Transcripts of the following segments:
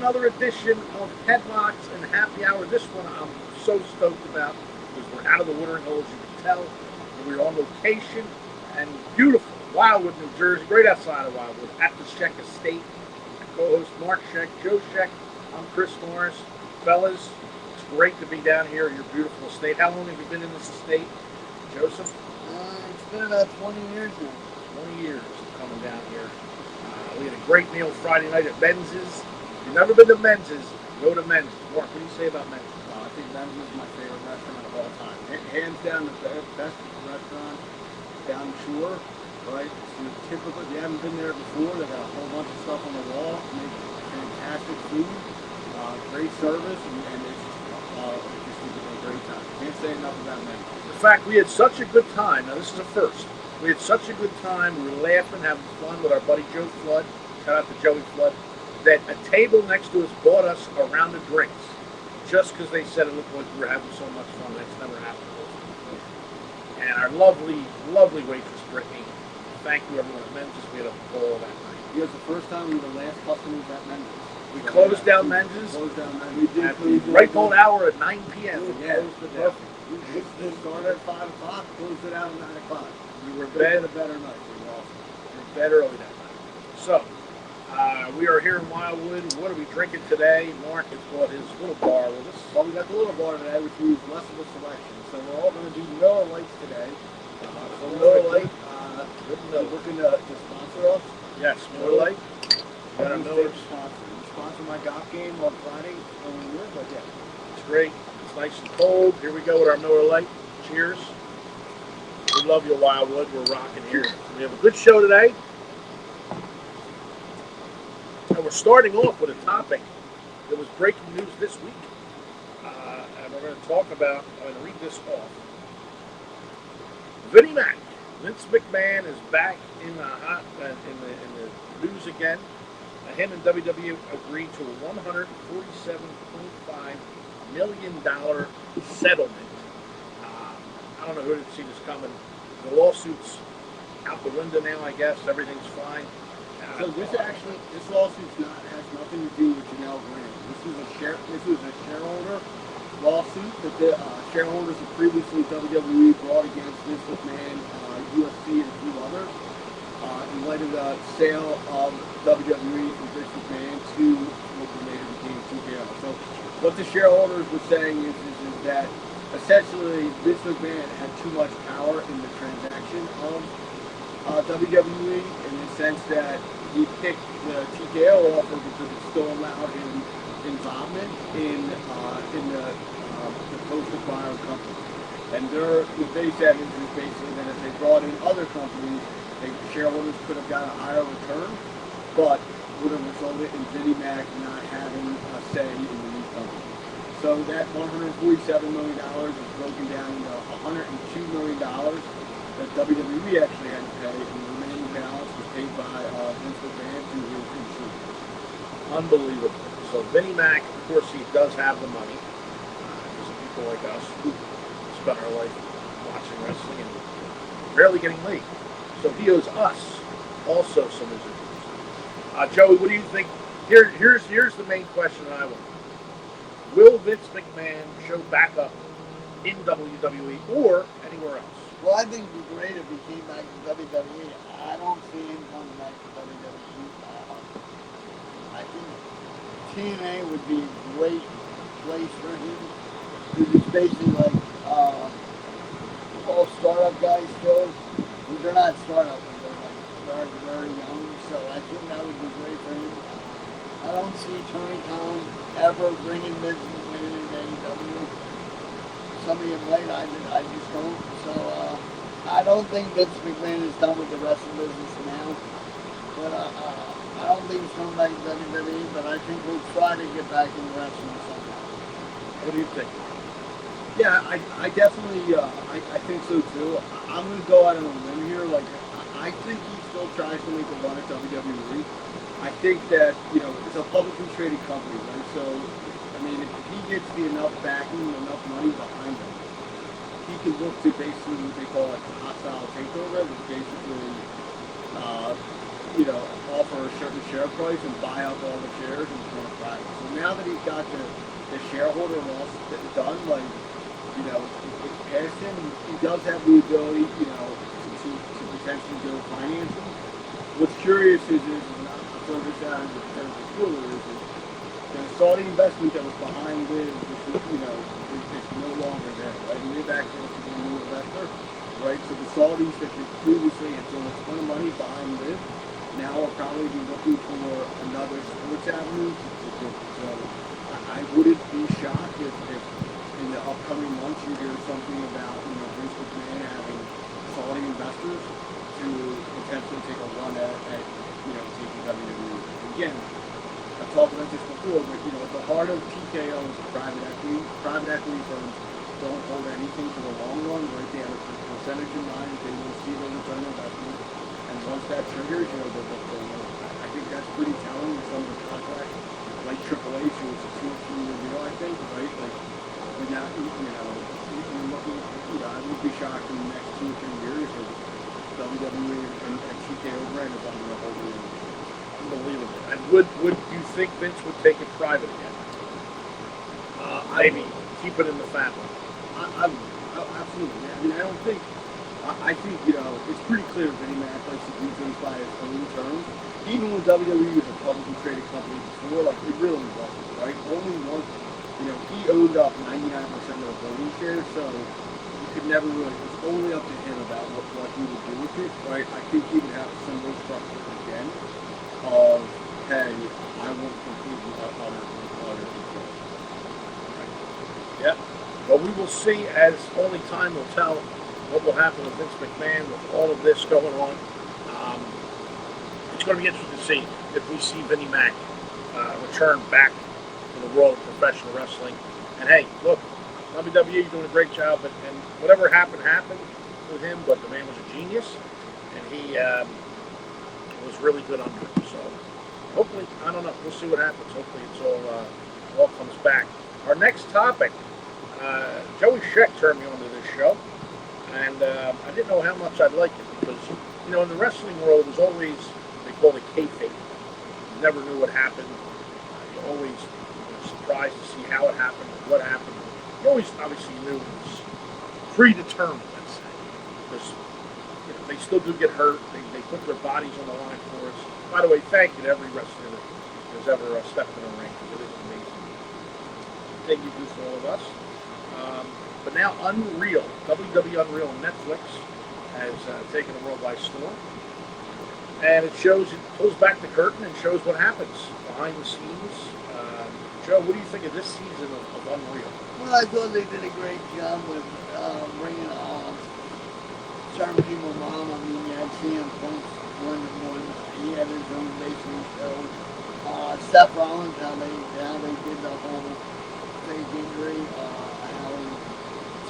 another edition of Headlocks and Happy Hour. This one I'm so stoked about because we're out of the watering hole, as you can tell. We're on location and beautiful Wildwood, New Jersey, right outside of Wildwood, at the Szczech Estate. My co-host Mark Szczech, Joe Szczech. I'm Chris Morris. Fellas, it's great to be down here at your beautiful estate. How long have you been in this estate, Joseph? It's been about 20 years now. 20 years coming down here. We had a great meal Friday night at Menz's. If you've never been to Menz's, go to Menz's. Mark, what do you say about Menz's? I think Menz's is my favorite restaurant of all time. Hands down the best restaurant down the shore, right? So typically, if you haven't been there before, they got a whole bunch of stuff on the wall, make fantastic food, great service, and it's just a great time. Can't say enough about Menz's. In fact, we had such a good time. Now, this is a first. We had such a good time. We were laughing, having fun with our buddy Joe Flood. Shout out to Joey Flood. That a table next to us bought us a round of drinks just because they said it looked like we were having so much fun. That's never happened before. And our lovely, lovely waitress, Brittany. Thank you, everyone at Menz's. We had a ball that night. It was the first time we were the last customers at Menz's. We closed down Menz's at the right old hour at 9 p.m. Yeah, we started at 5 o'clock, closed it out at 9 o'clock. We were a better night. We were awesome. We were bed early that night. So, we are here in Wildwood. What are we drinking today? Mark has brought his little bar with us. Well, we got the little bar today, which is less of a selection. So we're all going to do Miller Lights today. So Miller Light, looking to sponsor us. Yes, Miller Light. Got a Miller sponsor. We sponsor my golf game on Friday over the year, but yeah. It's great. It's nice and cold. Here we go with our Miller Light. Cheers. We love you, Wildwood. We're rocking here. We have a good show today. And we're starting off with a topic that was breaking news this week. And we're going to talk about, I'm going to read this off. Vinnie Mac. Vince McMahon is back in the news again. Him and WWE agreed to a $147.5 million settlement. I don't know who didn't see this coming. The lawsuit's out the window now, I guess. Everything's fine. So this lawsuit has nothing to do with Janelle Graham. This was a shareholder lawsuit that the shareholders of previously WWE brought against Vince McMahon, UFC, and a few others in light of the sale of WWE from Vince McMahon to what later became TKO. So what the shareholders were saying is that essentially Vince McMahon had too much power in the transaction of WWE in the sense that he picked the TKO offer because it still allowed him involvement in the post-acquired company. And what they said is basically that if they brought in other companies, the shareholders could have got a higher return, but would have resulted in Vinnie Mac not having a say in the new company. So that $147 million is broken down into $102 million that WWE actually had to pay, and the remaining balance was paid by Vince McMahon through his insurance. Unbelievable. So Vinnie Mac, of course, he does have the money. Because people like us who spend our life watching wrestling and barely getting laid. So he owes us also some residuals. Joey, what do you think? Here's the main question that I want. Will Vince McMahon show back up in WWE or anywhere else? Well, I think it'd be great if he came back to WWE. I don't see him coming back to WWE. I think TNA would be a great place for him. Because it's basically like all startup guys still. They're not startup, they're very young. So I think that would be great for him. I don't see Tony Khan ever bringing Vince McMahon into AEW. Some of you might, I just don't. So I don't think Vince McMahon is done with the wrestling business now. But I don't think he's coming back to WWE, but I think we'll try to get back into wrestling somehow. What do you think? Yeah, I definitely, I think so too. I'm going to go out on a limb here. Like, I think he still tries to make a run at WWE. I think that, it's a publicly traded company, right? So, I mean, if he gets enough backing, enough money behind him, he can look to basically what they call like a hostile takeover, which basically offer a certain share price and buy up all the shares and become private. So now that he's got the shareholder loss done, like, it's past him. He does have the ability, to potentially go financing. What's curious is not to throw this out as a potential spoiler, is the Saudi investment that was behind Liv, is no longer there, right? Liv actually is a new investor, right? So the Saudis that previously had thrown a ton of money behind Liv now will probably be looking for another sports avenue to do. So I wouldn't be shocked if in the upcoming months you hear something about Vince McMahon having Saudi investors to potentially take a run at taking WWE. Again, I've talked about this before, but at the heart of TKO is private equity. Private equity firms don't hold anything for the long run, right? They have a percentage in mind. They will see the return on investment. And once that triggers, I think that's pretty telling with some of the contracts, like AAA, so it's a 2-3 year deal, I think, right? Like, we're not, you're looking, I would be shocked in the next 2 or 3 years if WWE and TKO brand is under the whole deal. Unbelievable. And would you think Vince would take it private again? Maybe keep it in the family. Absolutely. I don't think. I think it's pretty clear Vinnie Mac likes to do things by his own terms. Even when WWE was a publicly traded company before, like it really wasn't, right? Only once, he owned up 99% of the voting shares, so you could never really. It's only up to him about what he would do with it, right? I think he would have a similar structure again of, hey, I want completely utter control. Yeah. Well, we will see, as only time will tell, what will happen with Vince McMahon with all of this going on. It's going to be interesting to see if we see Vinnie Mac return back to the world of professional wrestling. And hey, look, WWE doing a great job, and whatever happened with him, but the man was a genius, and he was really good under it. So hopefully, I don't know, we'll see what happens. Hopefully it's all comes back. Our next topic, Joey Szczech turned me onto this show, and I didn't know how much I'd like it because, in the wrestling world, there's always, they call it kayfabe. You never knew what happened. You're always surprised to see how it happened, what happened. You always obviously knew it was predetermined, let's say, because they still do get hurt. They put their bodies on the line for us. By the way, thank you to every wrestler that has ever stepped in the ring. It is amazing. Thank you for all of us. But now Unreal, WWE Unreal on Netflix has taken the world by storm. And it pulls back the curtain and shows what happens behind the scenes. Joe, what do you think of this season of Unreal? Well, I thought they did a great job with bringing certain people on. I mean, you had CM Punk one. He had his own basement show. Seth Rollins, how they did the whole fake injury. How he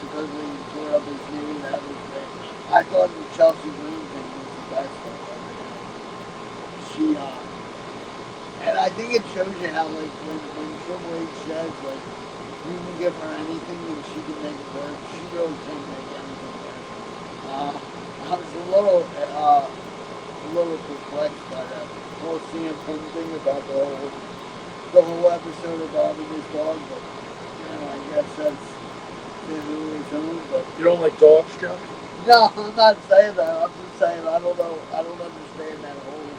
supposedly tore up his knee. That was great. I thought the Chelsea Green thing was the best one. She, and I think it shows you how, like, when Triple H says, like, you can give her anything and she can make it work, she really can make anything work. I was a little perplexed by that whole CM Punk thing about the whole episode involving his dog, but, I guess that's his own, but... You don't like dogs, Joe? No, I'm not saying that. I'm just saying I don't know. I don't understand that whole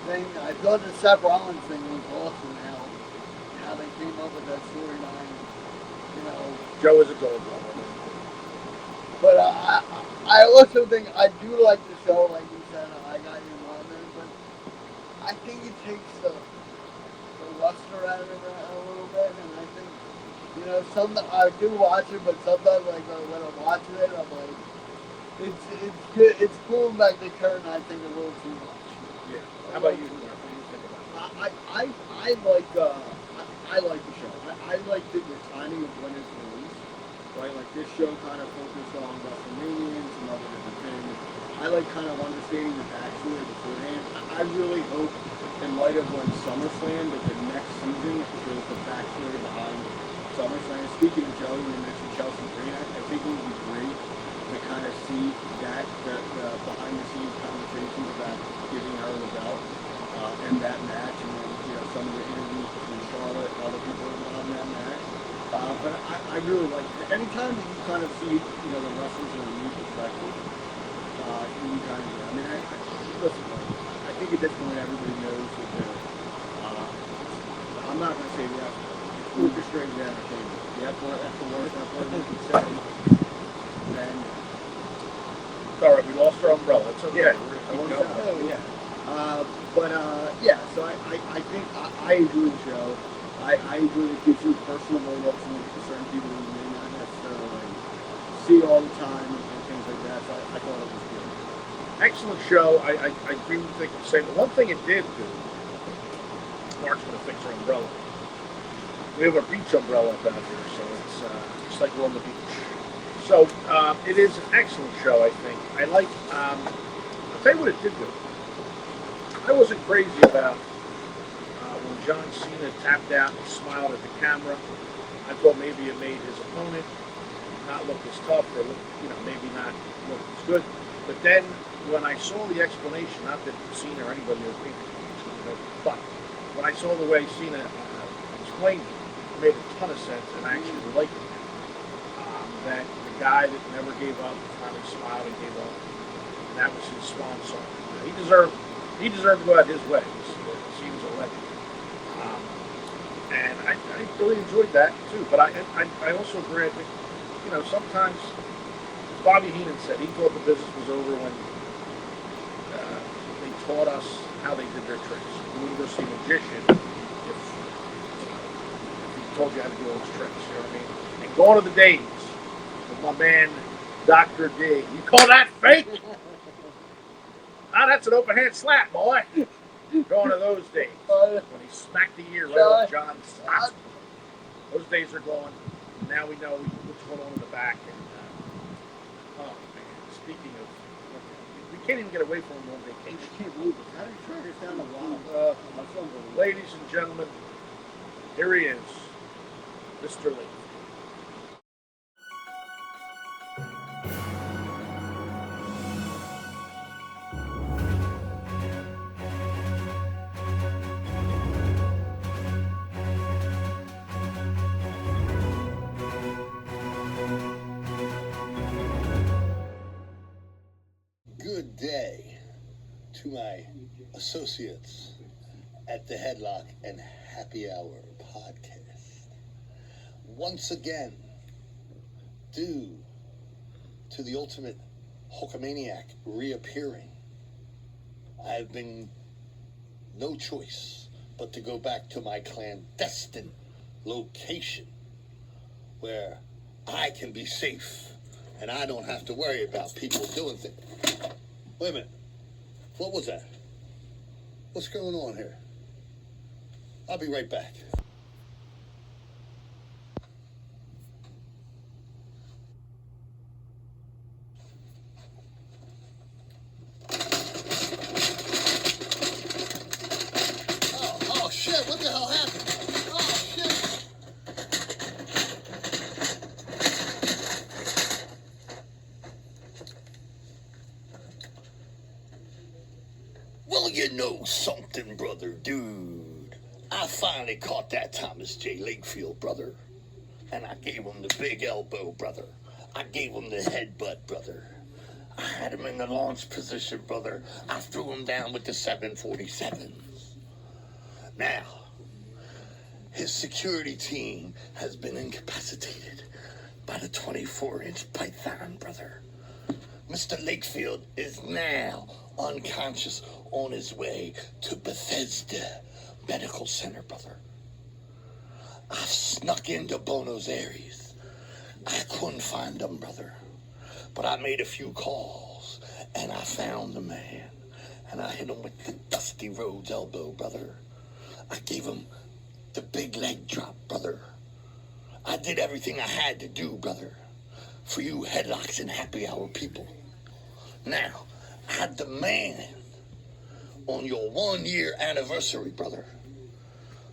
thing. I thought the Seth Rollins thing was awesome. How they came up with that storyline. Joe is a dog lover. But I also think I do like the show. Like you said, I got you on there, but I think it takes the luster out of it a little bit, and I think I do watch it, but sometimes like when I'm watching it, I'm like. It's good. It's pulling back the curtain, I think, a little too much. Yeah. How about you, Mark? What do you think about it? I like the show. I like the timing of when it's released. Right? Like this show kind of focused on WrestleMania and some other different things. I like kind of understanding the backstory beforehand. I really hope, in light of like SummerSlam, that the next season shows the backstory behind SummerSlam. Speaking of Joey, you mentioned Chelsea Green. I think it would be great to kind of see see that the behind the scenes conversations about giving her the belt and that match, and then some of the interviews between Charlotte and other people involved in that match. But I really like it. Anytime that you kind of see the wrestlers in a new perspective, you kind of listen. I think at this point everybody knows that they're. I'm not going to say the F word. It's orchestrated entertainment. The F word, that's the worst F word we can say. Then. All right, we lost our umbrella. It's okay. Yeah, We're going to keep going. yeah. So I think I enjoy the show. I enjoy it. It gives you personable looks into certain people who may not necessarily see all the time and things like that. So I thought it was good. Excellent show. I agree with the same. One thing it did do, Mark's going to fix our umbrella. We have a beach umbrella up out here, so it's like we're on the beach. So it is an excellent show, I think. I like, I'll tell you what it did do. I wasn't crazy about when John Cena tapped out and smiled at the camera. I thought maybe it made his opponent not look as tough or look, maybe not look as good. But then when I saw the explanation, not that Cena or anybody was being, but when I saw the way Cena explained it made a ton of sense, and I actually liked it. That the guy that never gave up finally smiled and gave up, and that was his swan song. He deserved to go out his way. He was a legend, and I really enjoyed that too. But I also agree. I think sometimes Bobby Heenan said he thought the business was over when they taught us how they did their tricks. You wouldn't go see a magician if he told you how to do all his tricks. You know what I mean? And gone are the days with my man Dr. D. You call that fake? Ah, that's an open hand slap, boy. Going to those days when he smacked the ear right off John's slap. Those days are gone. Now we know what's going on in the back. And oh man, speaking of, we can't even get away from him on vacation. I can't believe it. How did you track us down a while? That's unbelievable. Ladies and gentlemen, here he is, Mr. Lee. Good day to my associates at the Headlock and Happy Hour podcast. Once again, due to the ultimate Hulkamaniac reappearing, I have been no choice but to go back to my clandestine location where I can be safe and I don't have to worry about people doing things. Wait a minute. What was that? What's going on here? I'll be right back. Oh shit, what the hell happened? Oh shit. Well, you know something, brother, dude. I finally caught that Thomas J. Lakefield, brother. And I gave him the big elbow, brother. I gave him the headbutt, brother. I had him in the launch position, brother. I threw him down with the 747s. Now, his security team has been incapacitated by the 24-inch python, brother. Mr. Lakefield is now unconscious on his way to Bethesda Medical Center, brother. I've snuck into Buenos Aires. I couldn't find him, brother. But I made a few calls, and I found the man. And I hit him with the Dusty Rhodes elbow, brother. I gave him the big leg drop, brother. I did everything I had to do, brother, for you Headlocks and Happy Hour people. Now, I demand on your 1-year anniversary, brother,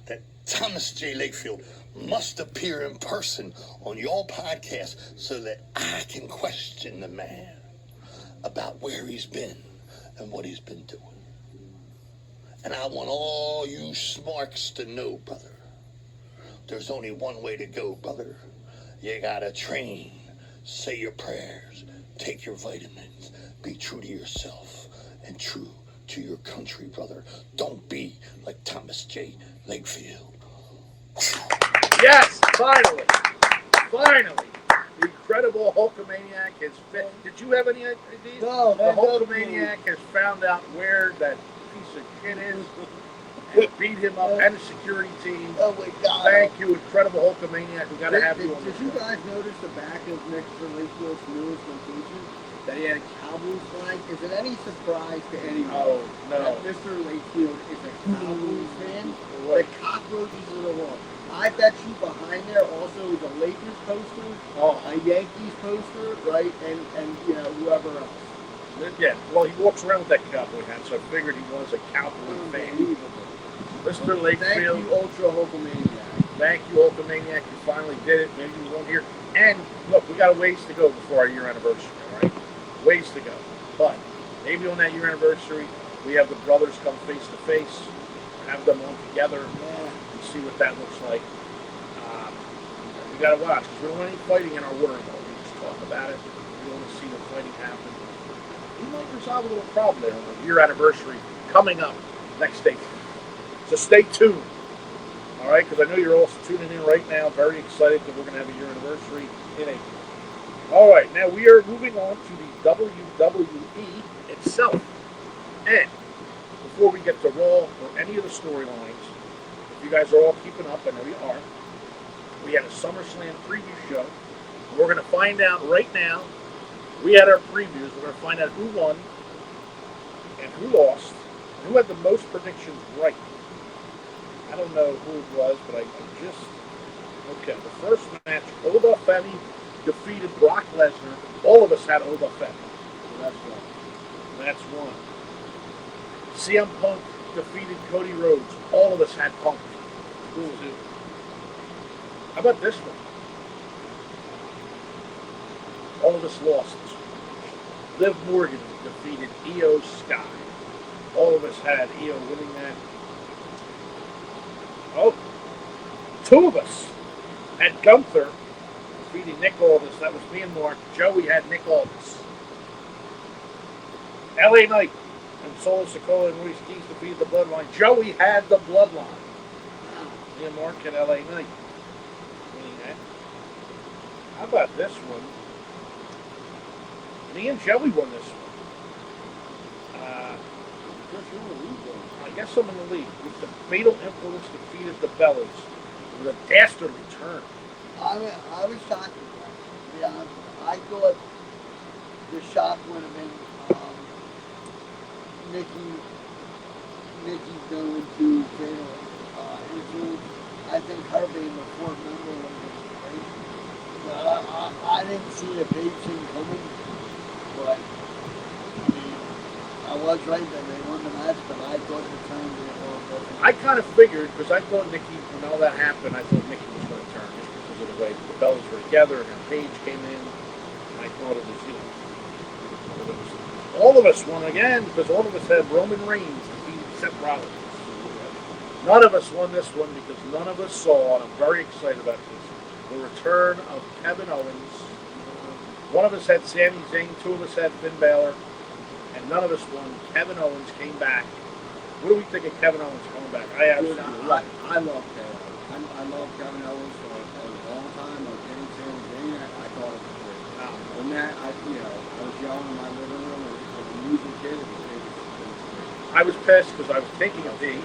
that Thomas J. Lakefield must appear in person on your podcast so that I can question the man. about where he's been and what he's been doing. And I want all you smarks to know, brother, there's only one way to go, brother. You gotta train, say your prayers, take your vitamins, be true to yourself and true to your country, brother. Don't be like Thomas J. Lakefield. Yes, finally. Finally. The incredible Hulkamaniac has fit. Did you have any ideas? No, The man, Hulkamaniac has found out where that piece of shit is and beat him up and the security team. Oh my God. Thank you, incredible Hulkamaniac. We got to have you on the Did you show. guys notice the back of Mr. Lakefield's newest location? That he had a Cowboys flag? Is it any surprise to anyone Oh, no. that Mr. Lakefield is a Cowboys fan? What? The cockroaches of the wall. I bet you behind there also is a Lakers poster, Oh, a Yankees poster, right? And you know, whoever else. yeah. Well, he walks around with that cowboy hat, so I figured he was a cowboy fan. Unbelievable. Mr. Thank Lakefield, you, Ultra Hulkamaniac. thank you, Hulkamaniac. You finally did it. Maybe you won't hear. And look, we got a ways to go before our year anniversary, all right? Ways to go. But maybe on that year anniversary, we have the brothers come face to face, have them on together, and see what that looks like. We got to watch, because we don't want any fighting in our water hole. We just talk about it. We don't want to see the fighting happen. We might resolve a little problem there on the year anniversary coming up next day. So stay tuned. All right, because I know you're all tuning in right now, very excited that we're going to have a year anniversary in April. All right, now we are moving on to the WWE itself. And before we get to Raw or any of the storylines, if you guys are all keeping up, I know you are, we had a SummerSlam preview show. We're going to find out right now. We had our previews. We're going to find out who won and who lost, and who had the most predictions right. I don't know who it was, but I just... Okay, the first match, Oba Femi defeated Brock Lesnar. All of us had Oba Femi. So that's one. That's one. CM Punk defeated Cody Rhodes. All of us had Punk. Cool, too. How about this one? All of us lost. Liv Morgan defeated Io Sky. All of us had Io winning that. Oh, two of us had Gunther defeating Nick Aldis. That was me and Mark. Joey had Nick Aldis. LA Knight and Solo Sikoa and Luis Keys defeated the Bloodline. Joey had the Bloodline. Me and Mark had LA Knight winning that. How about this one? Me and Joey won this one. I guess I'm in the lead. With the Fatal Influence defeated the Bellas with a dastardly turn. I was shocked at that. To be honest, I thought the shock would have been Nikki going to Fatal Influence. I think her being the fourth member would have been great. But I didn't see the big thing coming. But I mean, I was right that they won the match, but I thought the turn would be a little different. I kind of figured, because I thought Nikki, when all that happened, I thought Nikki was going to turn just because of the way the Bellas were together and her Paige came in. And I thought it was, all of us won again because all of us had Roman Reigns defeating Seth Rollins. None of us won this one because none of us saw, and I'm very excited about this, the return of Kevin Owens. One of us had Sami Zayn, two of us had Finn Balor, and none of us won. Kevin Owens came back. What do we think of Kevin Owens coming back? I absolutely love it. I love Kevin Owens. I love Kevin Owens for a long time. I was getting Sami Zayn. I thought it was great. When that, I was young in my living room and as a music kid, it was great. I was pissed because I was thinking of D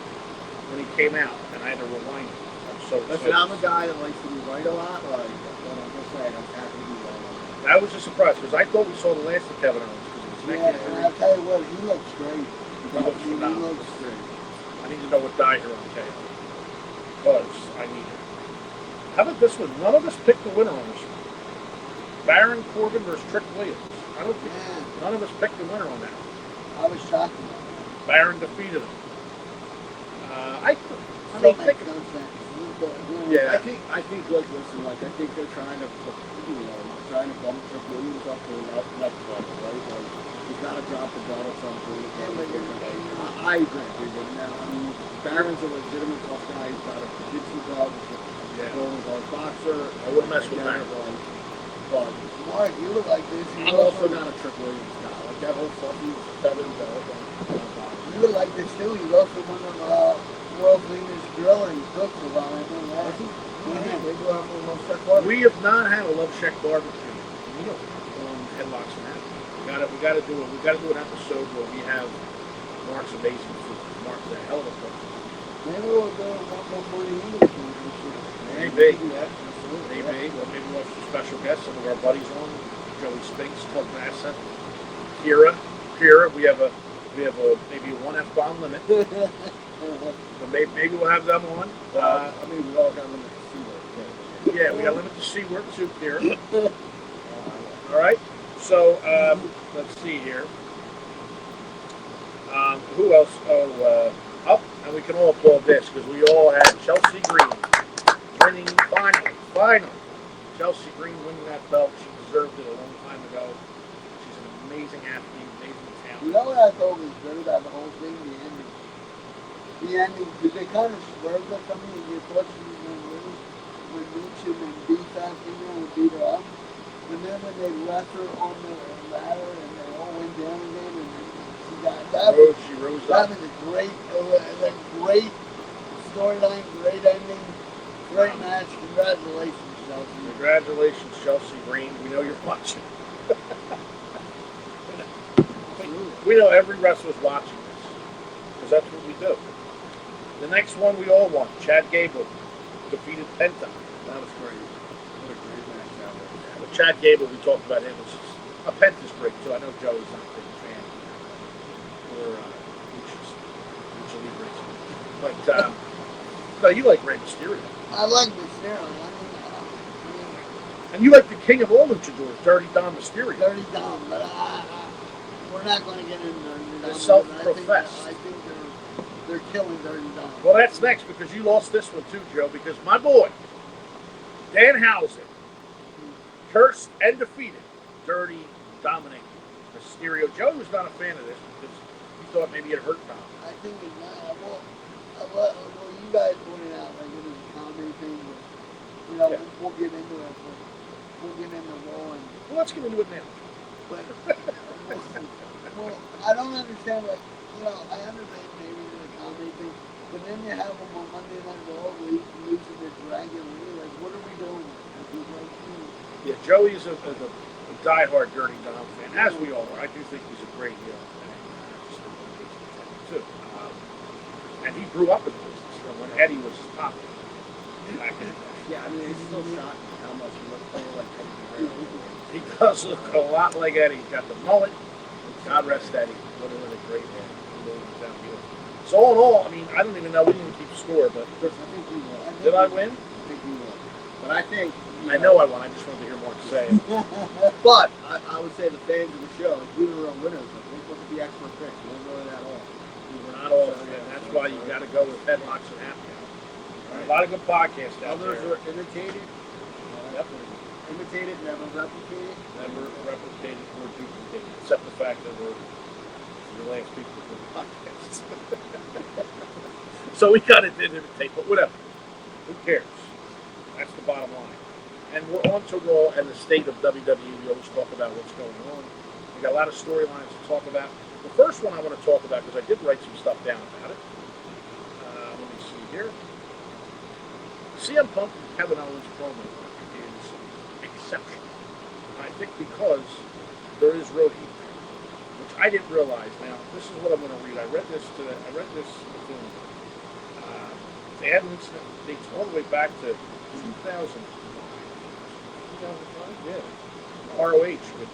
when he came out, and I had to rewind it. I'm so Listen, I'm a guy that likes to be right a lot, but I'm just saying, I'm happy to be wrong. That was a surprise because I thought we saw the last of Kevin Owens because he was making Yeah, and I'll tell you what, he looks great. He looks He phenomenal. looks great. I need to know what dye you're on, KO. Because I need it. How about this one? None of us picked the winner on this one. Baron Corbin versus Trick Williams. I don't think none of us picked the winner on that. I was shocked about that. Baron defeated him. I Still mean, makes think no sense. but Yeah. I think, like, listen, like, I think they're trying to, trying to bump Trick Williams up to the next level, right? Like, he's got to drop the belt at some point. I agree. Now, I mean, Baron's a legitimate tough guy. He's got a jiu-jitsu belt. He's a golden guard boxer. I wouldn't mess with Baron. But Mark, you look like this. I'm also not a Trick Williams guy. Like, that whole fucking feather belt. You look like this too. You also one of the world famous griller and cook for a while. I know that. Maybe we'll have a little Czech barbecue. We have not had a Love Czech barbecue meal on Headlocks Happy. We got to do it. We got to do an episode where we have Mark's amazing food. Mark's a hell of a cook. Maybe we'll do it one more English food this year. Maybe. Maybe. Or maybe we'll have some special guests. Some of our buddies on. Joey Spinks, Tug Massa, Kira. We have a maybe a 1 F-bomb limit. But maybe we'll have them on. I mean, we all got limit to see what. Yeah, we got limit to see word too, Kira. All right. So let's see here. Who else? Up, and we can all applaud this because we all had Chelsea Green winning finally. Chelsea Green winning that belt. She deserved it a long time ago. She's an amazing athlete, amazing talent. You know what I thought was good about the whole thing? The ending, because they kind of swerved it from me, and you thought she was going to lose when Mitchum and B-Fat in there would beat her up. And then when they left her on the ladder and they all went down again, and she got She rose that up. was a great storyline, great ending, great match. Congratulations, Chelsea. Congratulations, Chelsea Green. We know you're watching. We know every wrestler's watching this because that's what we do. The next one we all want. Chad Gable defeated Penta. That was great. What a great match that was. But Chad Gable, we talked about him. Penta's great too. I know Joey's not a big fan. Or Lucha Libre. But no, you like Rey Mysterio. I like Mysterio. And you like the king of all luchadors, Dirty Dom Mysterio. Dirty Dom, but we're not going to get into Dirty Dom. Self-professed. I think they're killing Dirty Dom. Well, that's next because you lost this one too, Joe, because my boy, Danhausen, cursed and defeated Dirty Dominic Mysterio. Joe was not a fan of this because he thought maybe it hurt Dom. I think it's not. Well, you guys pointed out like it was a comedy thing, but, Yeah. we'll get into it. But we'll get into Raw and. Well, let's get into it now. But, well, I don't understand. Like, I understand maybe the comedy thing, but then you have them on Monday Night Raw losing the Dragon Lee. Like, what are we doing? Yeah, Joey's a diehard Dirty Dom fan, as we all are. I do think he's a great heel. Too. And he grew up in the business when Eddie was popping. Back in the day. Yeah, I mean, it's still shocking how much he looks like Eddie. He does look a lot like Eddie. He's got the mullet. God rest Eddie. What a great man. So all in all, I mean, I don't even know. We didn't keep score, but I think he won. did I win? I think he won. But I think... I know I won. I just wanted to hear Mark say it. But I would say the fans of the show, we were winners. Let's look at the expert picks. We weren't really that off. We were not all in. That's why you got to go with Headlocks and Happy Hour. A lot of good podcasts out Others there. are imitated. Yep. Imitated, never replicated. Never replicated or duplicated, except the fact that we're the last people for the podcasts. So we got to imitate, but whatever. Who cares? That's the bottom line. And we're on to Raw and the state of WWE. We always talk about what's going on. We got a lot of storylines to talk about. The first one I want to talk about, because I did write some stuff down about it. Let me see here. CM Punk and Kevin Owens promo is exceptional. I think because there is real heat there, which I didn't realize. Now, this is what I'm going to read. I read this before. They had an incident that dates all the way back to 2005. Yeah. ROH with,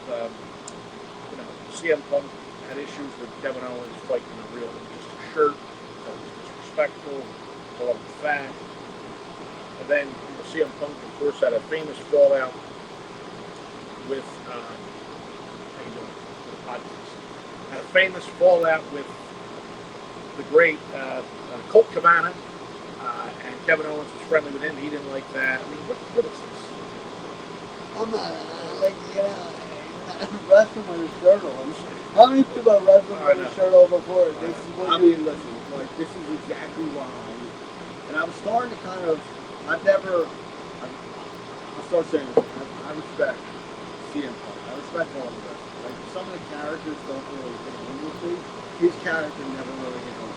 CM Punk had issues with Kevin Owens fighting a real, just a shirt, that was disrespectful, called him fat. And then CM Punk, of course, had a famous fallout with, how you doing? With the podcast. Had a famous fallout with the great Colt Cabana. And Kevin Owens was friendly with him. He didn't like that. I mean, what is this? I'm not like wrestling with his shirt on. How many people are wrestling with his shirt on before? This is what I mean, listen, like, this is exactly why. And I was starting to kind of, I'll start saying this. I respect CM Punk. I respect all of this. Like, some of the characters don't really hit home with me. His character never really hit home.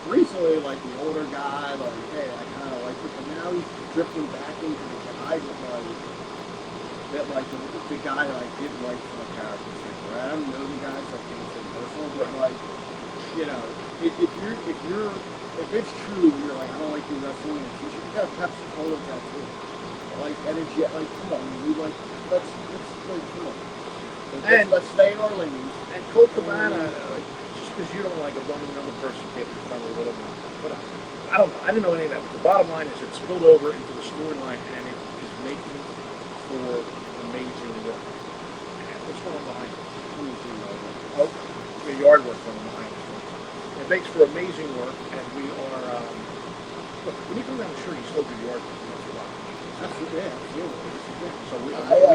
Recently, like, the older guy, like, hey, I kind of like it, but now he's drifting back into the guy that, like, the guy that I didn't like from a character standpoint. I don't know the guys, like, it's personal, but, like, you know, if it's true, you're like, I don't like you wrestling in a t-shirt, you got a Pepsi Cola tattoo. Like, and it's yet, like, come on, you like, let's like, come on. Let's stay in our lanes. And Colt Cabana, just because you don't like a don't mean another person can't be friendly with him. But I don't know. I didn't know any of that. But the bottom line is it spilled over into the storyline, and it is making for amazing work. And what's going on behind it? Oh, the yard work going on behind it. It makes for amazing work, and we are. Look, when you come down the street, you still do yard work. Absolutely, absolutely. So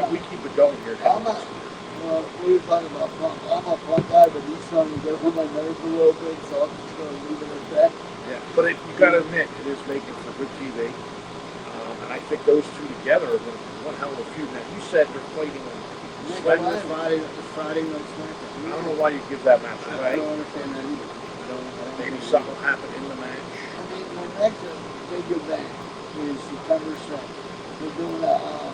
we keep it going here. We were talking about Punk. I'm a Punk guy, but he's starting to get on my nerves a little bit, so I'm just going to leave it at that. Yeah, but you got to admit, it is making for good TV. And I think those two together are one hell of a feud. Now, you said you're fighting on Friday night SmackDown. I don't know why you give that match I away. don't understand that either. Maybe something will happen in the match. I mean, my next big event is September 2nd. We're doing a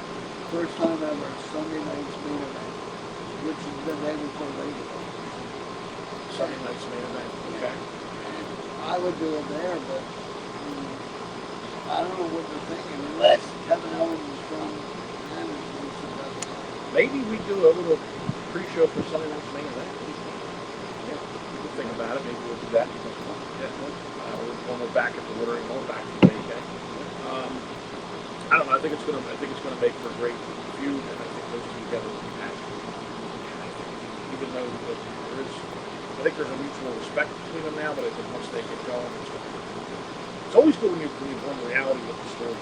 first time ever Sunday night's main event, which has been able to radio. Sunday night's main event. Okay. And I would do it there, but I don't know what they're thinking, unless Kevin Owens is from management. Maybe we do a little pre-show for Sunday night's main event. Yeah, we can think about it. Maybe we'll do that. Yeah. When we're back at the watering hole, back to the AK. I don't know. I think it's gonna make for a great feud, and I think those two together will be magical. And I think even though I think there's a mutual respect between them now, but I think once they get going, it's always good when you bring reality with the story.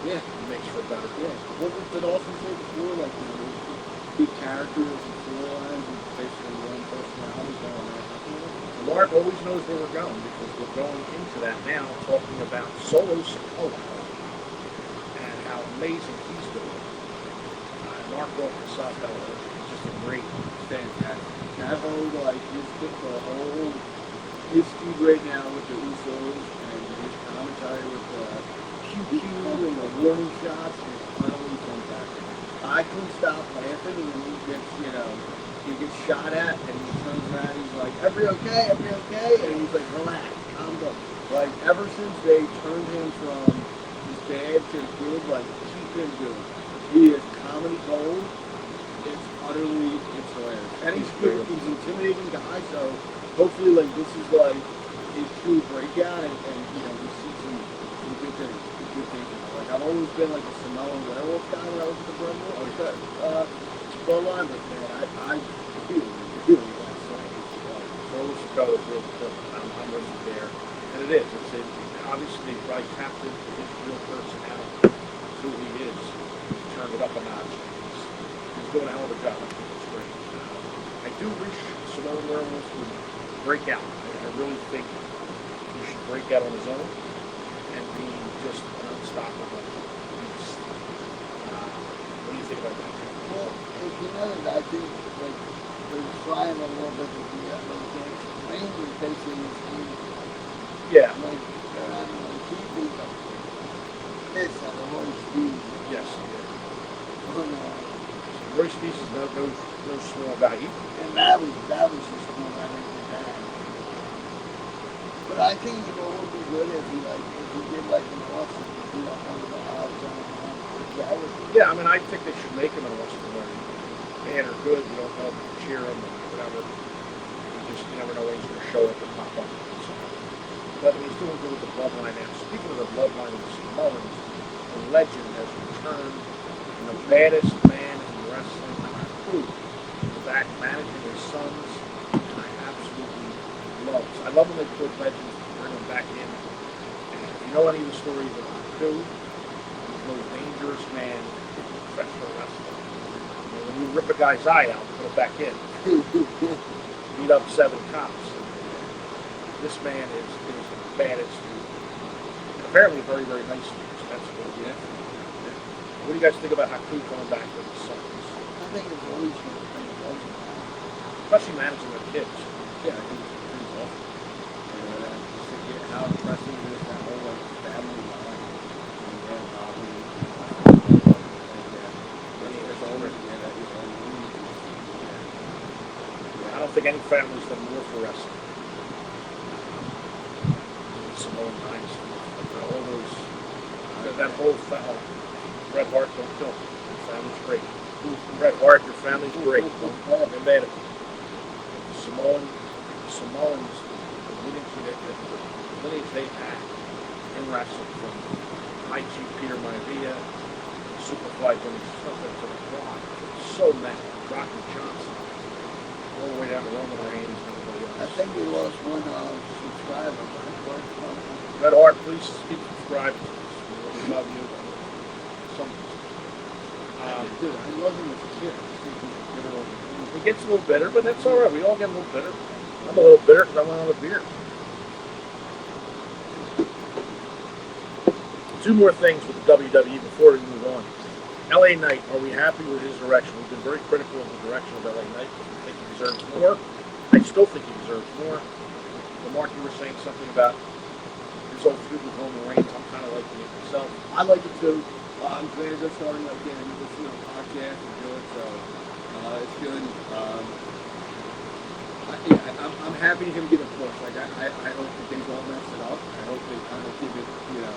Yeah, it makes for a better. Yeah. What did Austin say before? Like, big characters and storylines and basically one personality going on. Mark always knows where we're going because we're going into that now, talking about Solo Sikoa and how amazing he's doing. Mark brought this up. It's just a great, fantastic. That whole, like, his feud right now with the Usos and his commentary with the QQ and the warning shots is utterly fantastic. I couldn't stop laughing when he gets, he gets shot at and he turns around and he's like, every okay? And he's like, relax, calm down. Like, ever since they turned him from his bad to good, like, keep him good. He is comedy gold. It's hilarious. And he's good. He's an intimidating guy, so hopefully, like, this is, like, his true breakout and we see some good things. Like, I've always been, like, a Samoan werewolf guy when I was at the Bloodline, but, man, I really like Solo Sikoa is real cool. I'm with you there. And it is. Obviously, they probably captured his real personality, who he is. Turned it up a notch. He's doing a hell of a job. It's great. I do wish Samoan Werewolf would break out. I really think he should break out on his own and be just an unstoppable beast. What do you think about that? Well, if you notice, I think like they're trying a little bit with the Rangers basically his team. Yeah. Like they're not going to keep these up. This on the Royce Speed. Yes. Royce Speed is no small guy either. And that was just cool. I think that. But I think it would be good if he did like an Austin, one of the odds on. Yeah, I mean, I think they should make him an Austin where bad or good, you don't know if you cheer him or whatever. You never know when he's going to show up and pop up. So, but he's doing good with the Bloodline now. Speaking of the Bloodline of the Samoans, the legend has returned, and the baddest man in wrestling, back managing his sons, and I absolutely love it. I love when they put legends, bring them back in, and you know any of the stories of Haku, he's the most dangerous man in professional wrestling. You know, when you rip a guy's eye out, put it back in. Beat up 7 cops. This man is the baddest dude. Apparently a very, very nice dude. Expensive. Yeah. What do you guys think about Haku coming back with his sons? I think it's always going to be awesome. Especially managing their kids. Yeah, I think it's awesome. Just to get how impressive it is, that whole like family line. And then probably, it's already that is I don't think any family's done more for wrestling. Samoan Dynasty. All those, that whole family. Bret Hart, don't kill him. Your family's great. Bret Hart, your family's great. They made it. Samoans, the lineage they had in wrestling from High Chief Peter Maivia, Superfly Jimmy Snuka to the Rock, so many. Rocky Johnson, all the way down to Roman Reigns and everybody else. I think we lost one subscriber. Right? Bret Hart, please keep subscribing. We love you. Dude, I love him as a kid. It gets a little bitter, but that's all right. We all get a little bitter. I'm a little bitter because I went on a beer. 2 more things with the WWE before we move on. LA Knight, are we happy with his direction? We've been very critical of the direction of LA Knight. We think he deserves more. I still think he deserves more. But Mark, you were saying something about his old feud with Roman Reigns. I'm kind of liking it myself. I like it too. I'm glad they're starting again. Listen to the podcast and do it, so it's good. I'm happy him get a push. Like I hope that they don't mess it up. I hope they kind of give it, I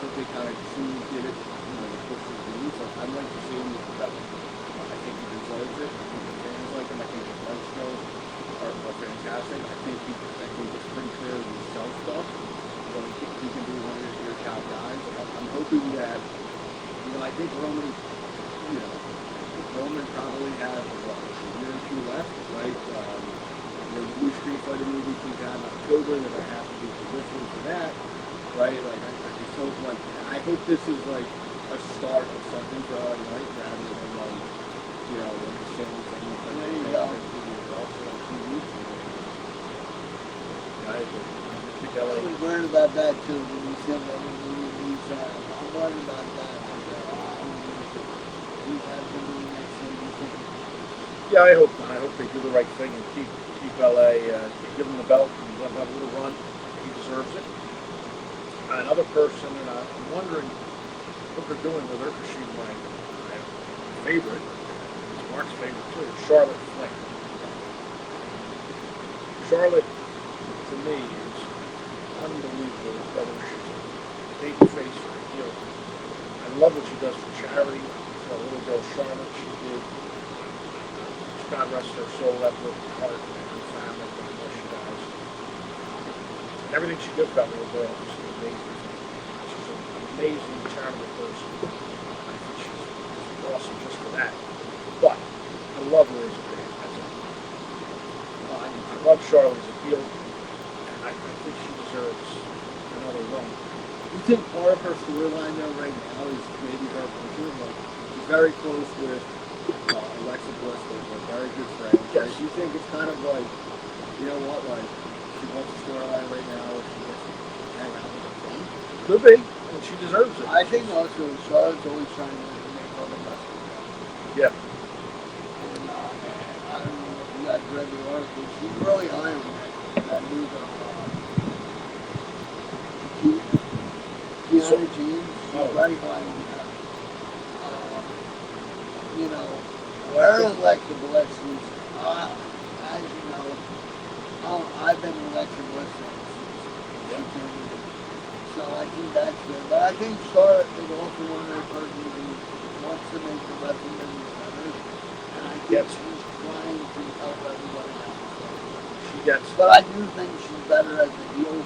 hope they kind of truly give it, the push that they need. So I'd like to see him develop. I think he deserves it. I think the fans like him. I think his life skills are fantastic. I think it's pretty clear with his self stuff. So I think he can be one of your top guys. I'm hoping that, I think Roman, Roman probably has a year or 2 left, right? The new Street Fighter movie comes out in October, and I have to be positioned for that, right? Like I just hope, I hope this is like a start of something for LA Knight rather than like the same thing. There you go. I agree. I think LA. I was worried about that too when he said that I'm worried about that. Yeah, I hope not. I hope they do the right thing and keep LA, give him the belt and let him have a little run. He deserves it. Another person, and I'm wondering what they're doing with her because she's my favorite. It's Mark's favorite too. Charlotte Flair. Charlotte, to me, is unbelievable. Whether she's a baby face or a heel. I love what she does for charity. For a little girl, Charlotte, she did. God rest her soul, that broke her heart and her family, and what she does. And everything she gives about little girl is amazing. She's an amazing, charitable person. I think she's awesome just for that. But I love her as a fan. I love Charlotte as a heel, and I think she deserves another run. You think part of her storyline though right now is maybe her pushing? Like she's very close with Alexa Bliss, they're very good friends. Yes. You think it's kind of like, you know what, like she wants a storyline right now, or she gets to hang out with her friends? Could be, and she deserves it. I think also Charlotte's always trying to make all the best. Yeah. And I don't know if you guys read the article. She's really high on that move of Keanu James. She's very high on that. Where Alexa Bliss is, as you know, I've been Alexa Bliss since she came in. So I think that's good. But I think Charlotte is also one of those persons who wants to make the wrestling business better. And I think she's trying to help everybody out. She gets. But I do think she's better as a heel.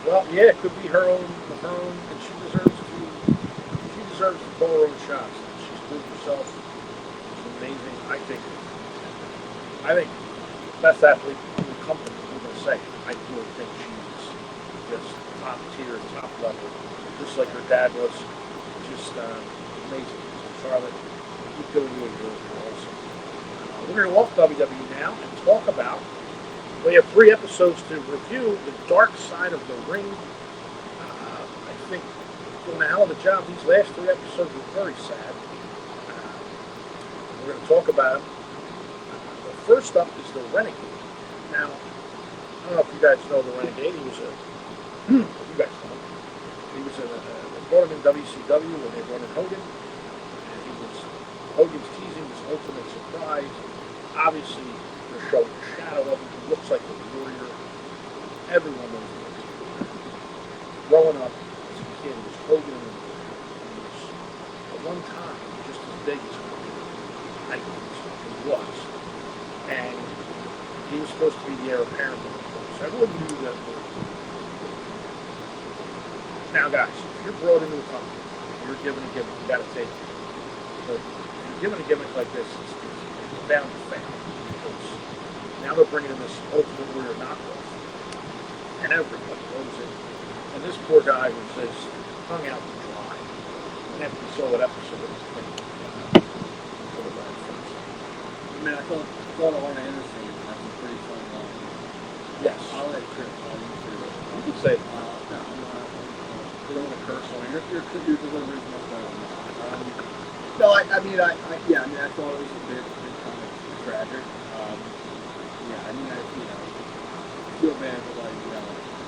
Well, yeah, it could be her own, and she deserves to call her own shots. She's proved herself. She's amazing. I think best athlete in the company. I'm going to say, I really think she's just top tier, top level, just like her dad was. Just amazing. So Charlotte, keep doing what you're doing. You're awesome. We're going to go off WWE now and talk about. We have 3 episodes to review the dark side of the ring. I think doing a hell of a job. These last 3 episodes were very sad. We're going to talk about them. The first up is the Renegade. Now, I don't know if you guys know the Renegade. He was a, you guys know. He was they brought him in WCW when they brought in Hogan. And Hogan's teasing this ultimate surprise. Obviously, they're showing a shadow of him. He looks like a warrior. Everyone knows him. Growing up as a kid, he was Hogan. He was, at one time, just as big as Hogan. He was. And he was supposed to be the heir apparent of the course. Everyone knew that. Now, guys, if you're brought into a company, you're given a gimmick, you got to take it. But if you're given a gimmick like this, it's bound to fail. Because now they're bringing in this Ultimate Warrior knockoff, and everybody goes in. And this poor guy was just hung out to dry. And after you saw that episode, it was pretty I mean, I thought Arn Anderson had some pretty fun lines. yes. I'll let Chris tell you too. You can say No, I'm not. I don't want to curse on your delivery is much better than mine. No, I thought it was a bit kind of tragic. Yeah, I mean, feel bad, but like,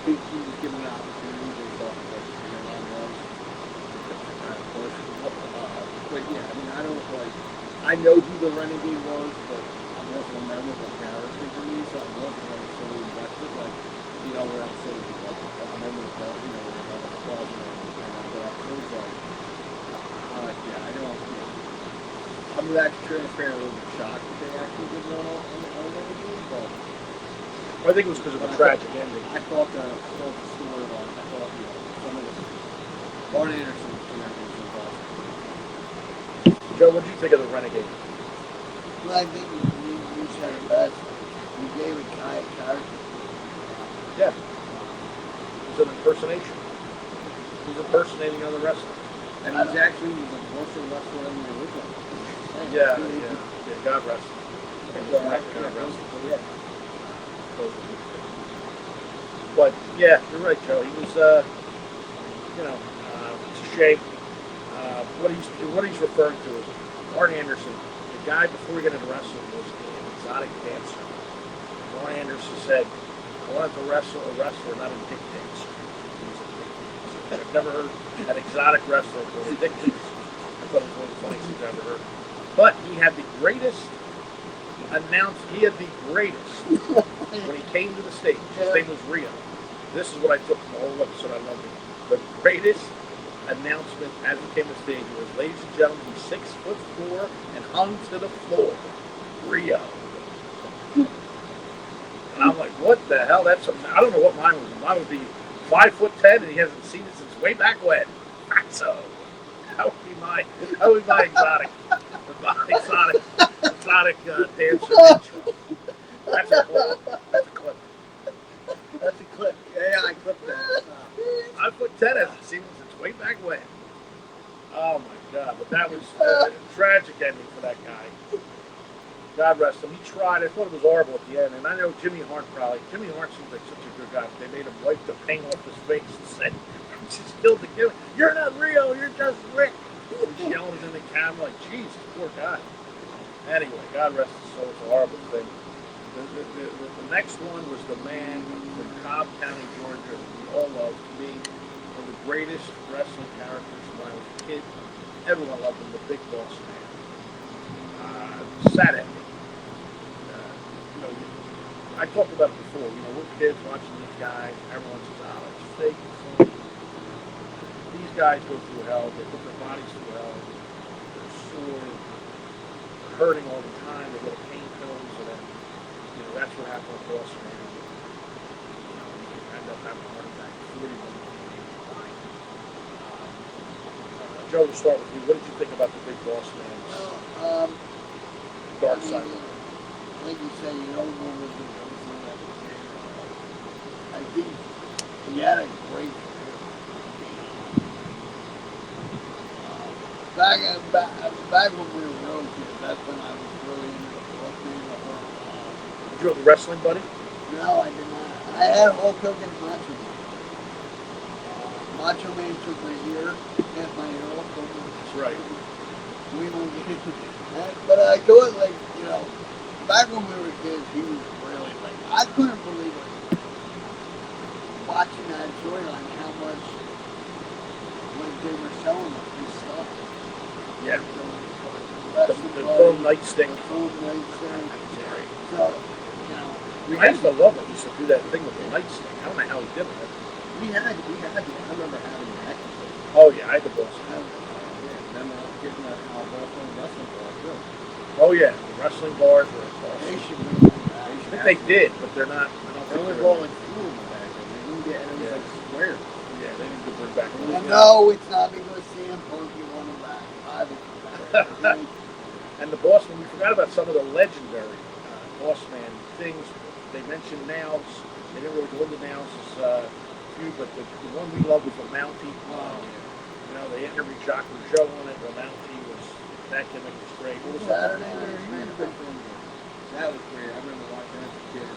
he was given an opportunity to talk about kind of push. But yeah, I mean, I don't like. I know who the Renegade was, but I'm also a memorable character to me, so I wasn't like so invested. Like, where I'm sort of like a member of that, like a club and all that. So it's like, yeah, I don't. I'm actually transparent, a little bit shocked that they actually did run on Renegade, but. I think it was because of a tragic ending. I thought the storyline, some of the Arn Anderson connections was awesome. Joe, what did you think of the Renegade? Well, I think you said it best. You gave it character. Yeah. It was an impersonation. He's impersonating other wrestlers. And he's actually a worse wrestler than the original. Yeah, God rest him. God rest him. Yeah. But yeah, you're right, Joe. He was, it's a shame. What he's referring to is Arn Anderson. The guy before he got into wrestling was an exotic dancer. Arn Anderson said, "I wanted to wrestle a wrestler, not a dick dancer." He was a dick dancer. I've never heard an exotic wrestler called a dick dancer. I thought it was one of the funniest things I've ever heard. But he had the greatest when he came to the stage. His name was Rio. This is what I took from the whole episode. I loved it. The greatest announcement as he came to the stage was, ladies and gentlemen, he's 6'4" and hung to the floor. Rio. And I'm like, what the hell? I don't know what mine was. Mine would be 5'10" and he hasn't seen it since way back when. So that would be my exotic dancer intro. That's a clip. That's a clip. Yeah, I clipped that. 5'10" hasn't seen it since way back when. Oh my God! But that was a tragic ending for that guy. God rest him. He tried. I thought it was horrible at the end. And I know Jimmy Hart seems like such a good guy. They made him wipe the paint off his face and said, "Just killed the kid. You're not Rio. You're just Rick." He's yelling in the camera like, "Jesus, poor guy." Anyway, God rest his soul. It's a horrible thing. The next one was the man from Cobb County, Georgia, who we all loved, being one of the greatest wrestling characters when I was a kid. Everyone loved him, the Big Boss Man. Sad ending. I talked about it before. We're kids watching these guys. Everyone says, "Oh, it's fake." These guys go through hell. They put their bodies through hell. They're sore. They're hurting all the time. They get pain pills, and then that's what happened with Boss Man. You end up having a heart attack. 41 dying. Joe, we'll start with you. What did you think about the Big Boss Man? Dark side. Like you said, what was the I think the He had a great career. Back when we were real kids, that's when I was really into the Bloodline. Did you have a wrestling buddy? No, I did not. I had Hulk Hogan and Macho Man. Macho Man took my ear, and my ear Hulk Hogan. That's right. We don't get into that. But I thought, like, you know, back when we were kids, he was really, like, I couldn't believe it. Watching that storyline, how much, like, they were selling his stuff. Yeah. The foam nightstick. The foam nightstick. Right. So, you know. I used to love it. He used to do that thing with the nightstick. I don't know how he did it. We had I remember having that. Oh, yeah, I had the boss. Then getting that Boston wrestling bar too. Oh, yeah, the wrestling bars were They awesome. should bring them back. I think they did, but they're not. I don't They only think brought they're. like two of them back then. They didn't get any like square. Yeah, they need to bring back. Well, no, it's not because CM Punk you want him back. I would come back. And the boss man, we forgot about some of the legendary boss man things. They mentioned Now's. They didn't really go into Now's feud, but the one we loved was the Mountie. You know, they interviewed Jacques Rougeau on it. The Mountie was, that gimmick was great. What was that? Saturday Night Smackdown. That was great. I remember watching that as a kid.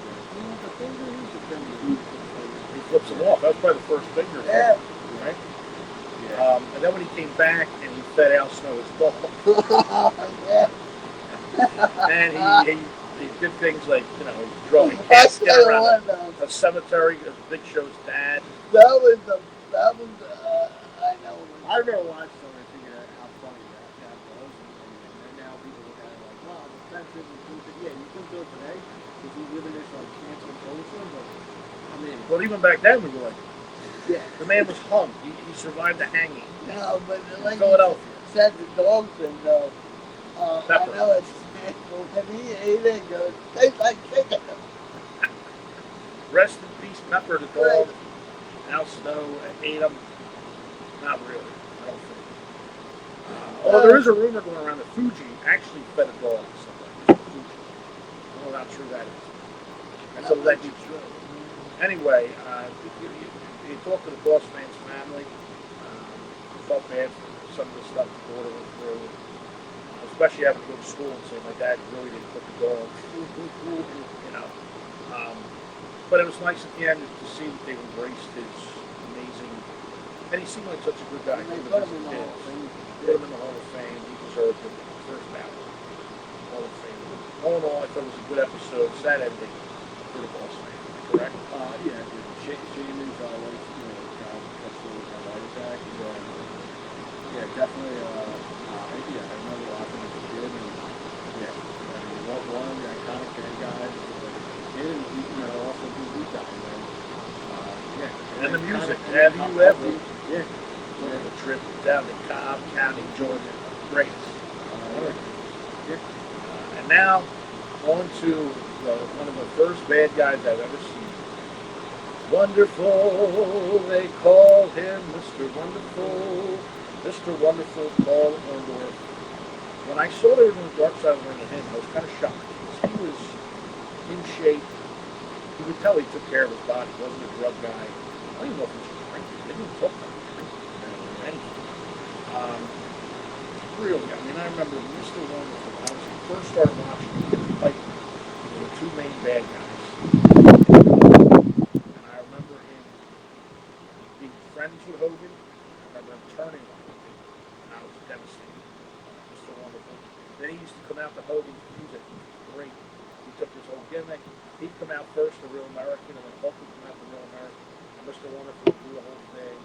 He flips him off. That was probably the first finger. Yeah. Right? Yeah. And then when he came back and he fed Al Snow his ball, Yeah. and he did things like, you know, drove a casket around a cemetery, Big Show's dad. That was I know. I remember watching something and thinking how funny that was. And now people look at it like, wow, it's offensive. Yeah, you can do it today because he's living this like cancel culture. But I mean, Well, even back then, we were like, yeah. the man was hung. He survived the hanging. No, but like Philadelphia. you said, the dog thing though. I Pepper. know it's and he didn't go. Tastes like chicken. Rest in peace, Pepper the dog. Al Snow ate him. Not really, I don't think. Although there is a rumor going around that Fuji actually fed a dog to somebody. Fuji. I don't know how true that is. That's a legend. Anyway, you talk to the boss man's family. Felt bad for some of the stuff the daughter went through. Especially having to go to school and say my dad really didn't cook the dog. You know. But it was nice at the end to see that they embraced his amazing, and he seemed like such a good guy. They Even put as him a in the kid. Hall of Fame. Put him in the Hall of Fame. He deserved it. First ballot. Hall of Fame. All in all, I thought it was a good episode. Sad ending for the boss man. Correct? Yeah, Shaman's like, you know, with a heart attack. Yeah, definitely. I remember watching as a kid, and yeah, I mean, one of the iconic bad guys, like a kid, and you know, also who died. Yeah. And the music. Have you ever? Yeah. On the trip down to Cobb County, Georgia. Great. Yeah. And now, on to one of the first bad guys I've ever seen. Wonderful, they call him Mr. Wonderful. Mr. Wonderful, Paul Orndorff. When I saw they were doing Dark Side of the Ring with him, I was kind of shocked. Because he was in shape. You could tell he took care of his body. He wasn't a drug guy. I don't even know if he was drinking. They didn't talk about drinking or anything. Really, I mean, I remember Mr. Wonderful. I was first started watching him fight the two main bad guys. And I remember him being friends with Hogan. I remember him turning on Hogan. And I was devastated. Mr. Wonderful. Then he used to come out to Hogan's music. Great. He took his whole gimmick. He'd come out first, the Real American, and then Hulk would come out the Real American. And Mr. Wonderful would do the whole thing.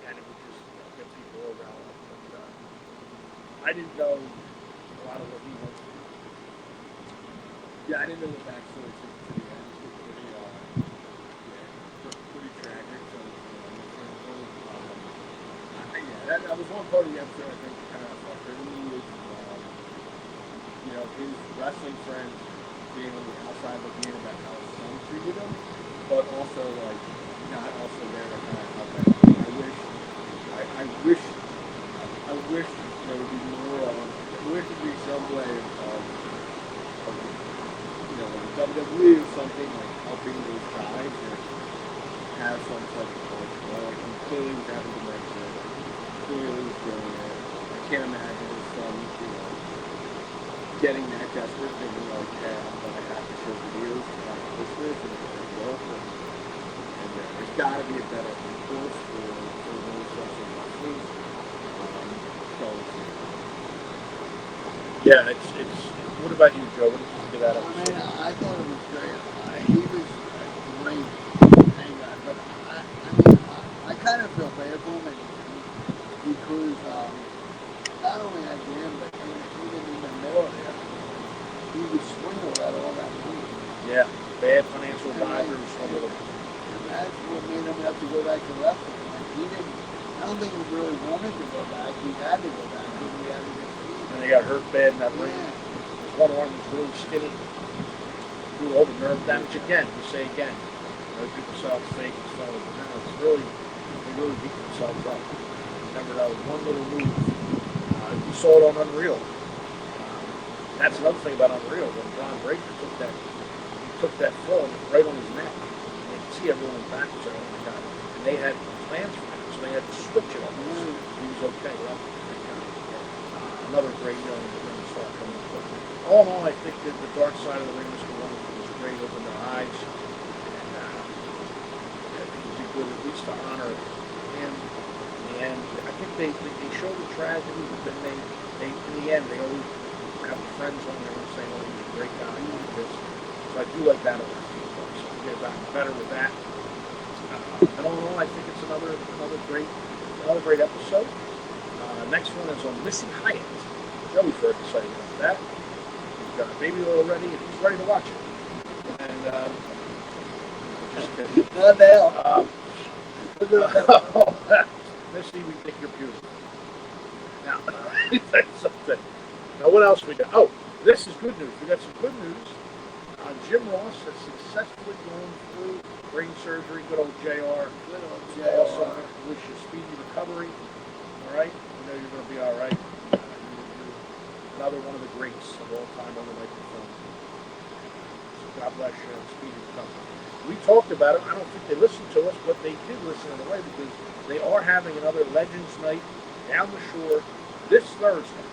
And it would just get people all riled up. I didn't know a lot of what he went through. Yeah, I didn't know the backstory to the end. It was pretty tragic. So, that was one part of the episode I think kind of frustrated me is, you know, his wrestling friends being on the outside looking in about how his son treated him, but also like not also there to kind of help him. I wish there would be more. I wish there'd be some way of you know, like WWE or something like helping those guys. have some type of coach. He clearly was having dementia. Clearly was feeling it. I can't imagine his son, getting that desperate, thinking like, hey, I'm going to have to show videos to try to push this and it's going to work. And there's got to be a better course for those sorts of wrestlers. So Yeah, it's. What about you, Joe? What did you think of that I mean, episode? I thought it was great. He was a great hang guy, but I kind of feel bad for him because not only at the end, but even in the middle there, he would swindle at all that money. Yeah, bad financial advisors. And that's what made him have to go back to wrestling. Like, he didn't. I don't think he really wanted to go back. He had to go back because he had to get paid. And they got hurt bad in that ring. Yeah. His one arm was really skinny. Through all the nerve damage again. We say again. People say it's fake and stuff. But no, it's really, they really beat themselves up. Remember that was one little move. You saw it on Unreal. That's another thing about Unreal. When John Breaker took that fall right on his neck. And you can see everyone back was like, oh my God. And they had plans for him, so they had to switch it up. He was okay. Well, another great young star coming up. All in all, I think that the dark side of the ring was great, opened their eyes. And I think it would be good at least to honor him. And I think they show the tragedy, but then they in the end, they always have friends on there and saying, oh, he's a great guy, like this. So I do like that about people. So we get better with that. And all in all, I think it's another great episode. Next one is on Missy Hyatt. Joey's very excited about that. He's got a baby oil ready, and he's ready to watch it. And just kidding. Not now. Missy, we think you're beautiful. Now, let me tell you something. Now, what else we got? Oh, this is good news. We got some good news. Jim Ross has successfully gone through brain surgery. Good old JR. Good old Also, JR. wish you speedy recovery. All right? You know you're going to be all right. You're another one of the greats of all time on the microphone. So God bless you and speedy recovery. We talked about it. I don't think they listened to us, but they did listen in a way because they are having another Legends Night down the shore this Thursday,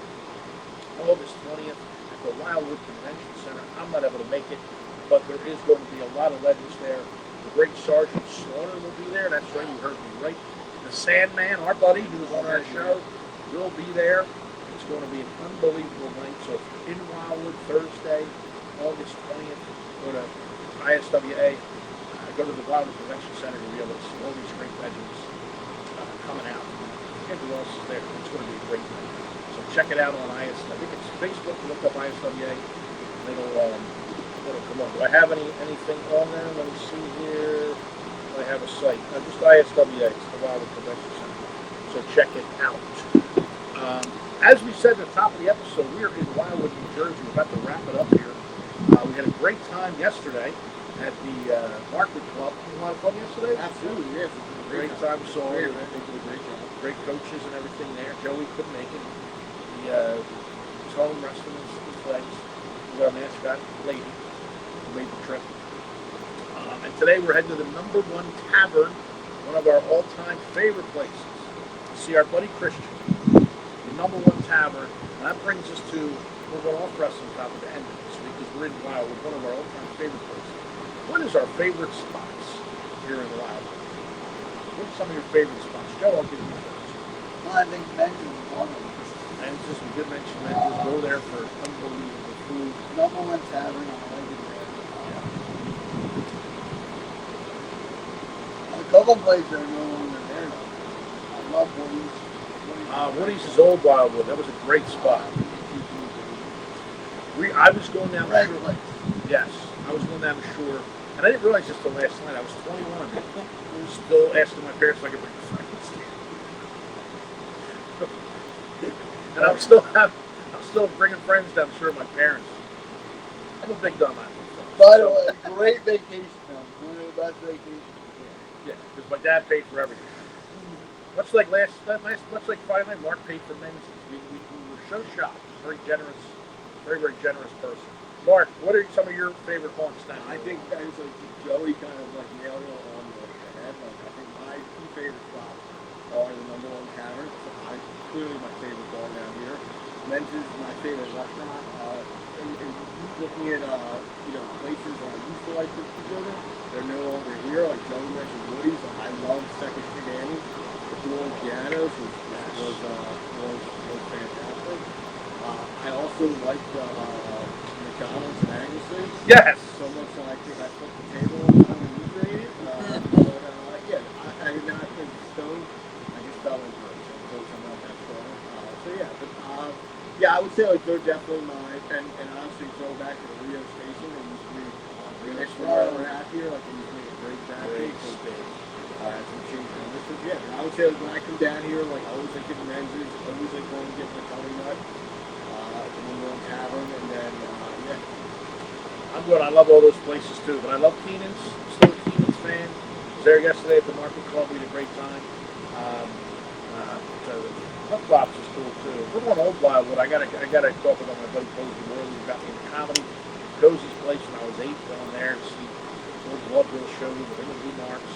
August 20th, at the Wildwood Convention Center. I'm not able to make it, but there is going to be a lot of legends there. The great Sergeant Slaughter will be there. That's right, you heard me right. The Sandman, our buddy who was on our show, will be there. It's going to be an unbelievable night. So if you're in Wildwood Thursday, August 20th, go to ISWA, go to the Wildwood Convention Center to be able to see all these great legends coming out. And who else is there? It's going to be a great night. So check it out on I think it's Facebook. Look up ISWA. It'll come on. Do I have anything on there? Let me see here. I have a site. Just ISWA. It's the Wildwood Convention Center. So check it out. As we said at the top of the episode, we are in Wildwood, New Jersey. We're about to wrap it up here. We had a great time yesterday at the Market Club. You want to club yesterday? absolutely, yes. Great time. We saw Great, they did a great job. great coaches and everything there. Joey couldn't make it. He was home resting his legs. We got our mascot, Lady, who made the trip. And today we're heading to the #1 tavern, one of our all-time favorite places, to see our buddy Christian, the #1 tavern. And that brings us to, we're going off wrestling topic to end this week because we're in Wildwood, one of our all-time favorite places. What is our favorite spots here in Wildwood? What are some of your favorite spots? Joe, I'll give you first. Well, I think Benji was one of them. And just we did mention that, just go there for unbelievable food. #1 tavern on Lakefield. A couple places are no longer there though. I love Woody's. Woody's is old Wildwood. That was a great spot. I was going down the Red shore. place. Yes, I was going down the shore, and I didn't realize this till last night. I was 21. I was still asking my parents if I could bring friends. And I'm still bringing friends down the shore. My parents. I'm a big dumb animal. By the way, great vacation though. One of the best vacations. Yeah, because my dad paid for everything. Much like Friday night, Mark paid for men's. We were so shocked. Very generous, very generous person. Mark, what are some of your favorite haunts now? I think that is like Joey kind of like nailed it on the head. favorite spots are the number one tavern. Clearly my favorite bar down here. Men's is my favorite restaurant. And looking at places that I used to like to go to, they're no longer here. Like Joey mentioned, Woody's. I love Second Street Annie. The Dual Pianos was fantastic. I also like McDonald's and Angus's. Yes. So much that I think I put the table on and recreated. I did not think stone. I just fell into it. So I'm not that strong. I would say like they're definitely mine. And honestly, throw back to the Rio Station. It used to be the next one we're at here. Like it used to be a great package. Some change memberships. Yeah, and I would say like, when I come down here, like I always like getting Menzies, always like going to get the Kelly Nut, the number one tavern, and then I'm good. I love all those places too, but I love Keenan's. Still a Keenan's fan. Was there yesterday at the Market Club. We had a great time. Flip Flops is cool too. We're going old Wildwood. I gotta talk about my buddy Cozy Moore, who got me into comedy. Cozy's place when I was 8, going there to see old Bloodline shows with interview marks.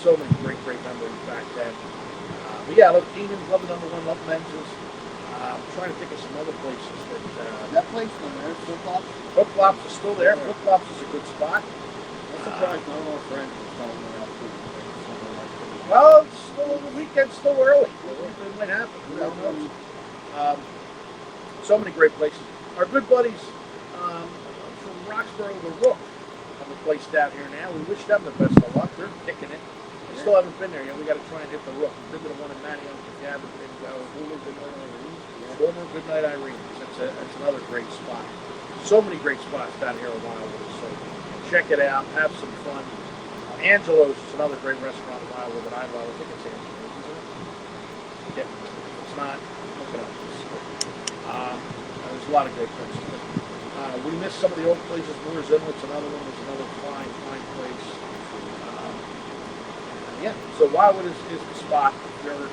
So many great memories back then. But yeah, I love Keenan's. Love the number one. Love Menzies. I'm trying to think of some other places That place still there, Flip Flops? Flip Flops is still there. Flip Flops is a good spot. I'm surprised none of our friends are telling me out to something like that. Well, it's still the weekend's still early. It might happen. Who knows? So many great places. Our good buddies from Roxborough, the Rook, have a place down here now. We wish them the best of luck. They're kicking it. We still haven't been there yet. We got to try and hit the Rook. We've been to the one in Manioc if you haven't been. Former Goodnight Irene. That's another great spot. So many great spots down here in Wildwood. So check it out. Have some fun. Angelo's is another great restaurant in Wildwood that I love. I think it's Angelo's, isn't it? Yeah. It's not. Look it up. There's a lot of great places. We missed some of the old places. Moore's Inlet's another one. There's another fine place. So Wildwood is the spot. If you ever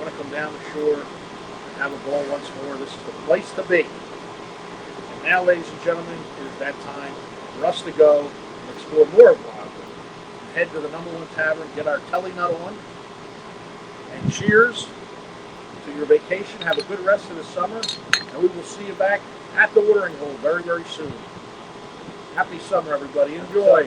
want to come down the shore and have a ball once more, this is the place to be. And now, ladies and gentlemen, it is that time for us to go and explore more of Wildwood. Head to the number one tavern, get our telly nut on, and cheers to your vacation. Have a good rest of the summer, and we will see you back at the watering hole very, very soon. Happy summer, everybody. Enjoy.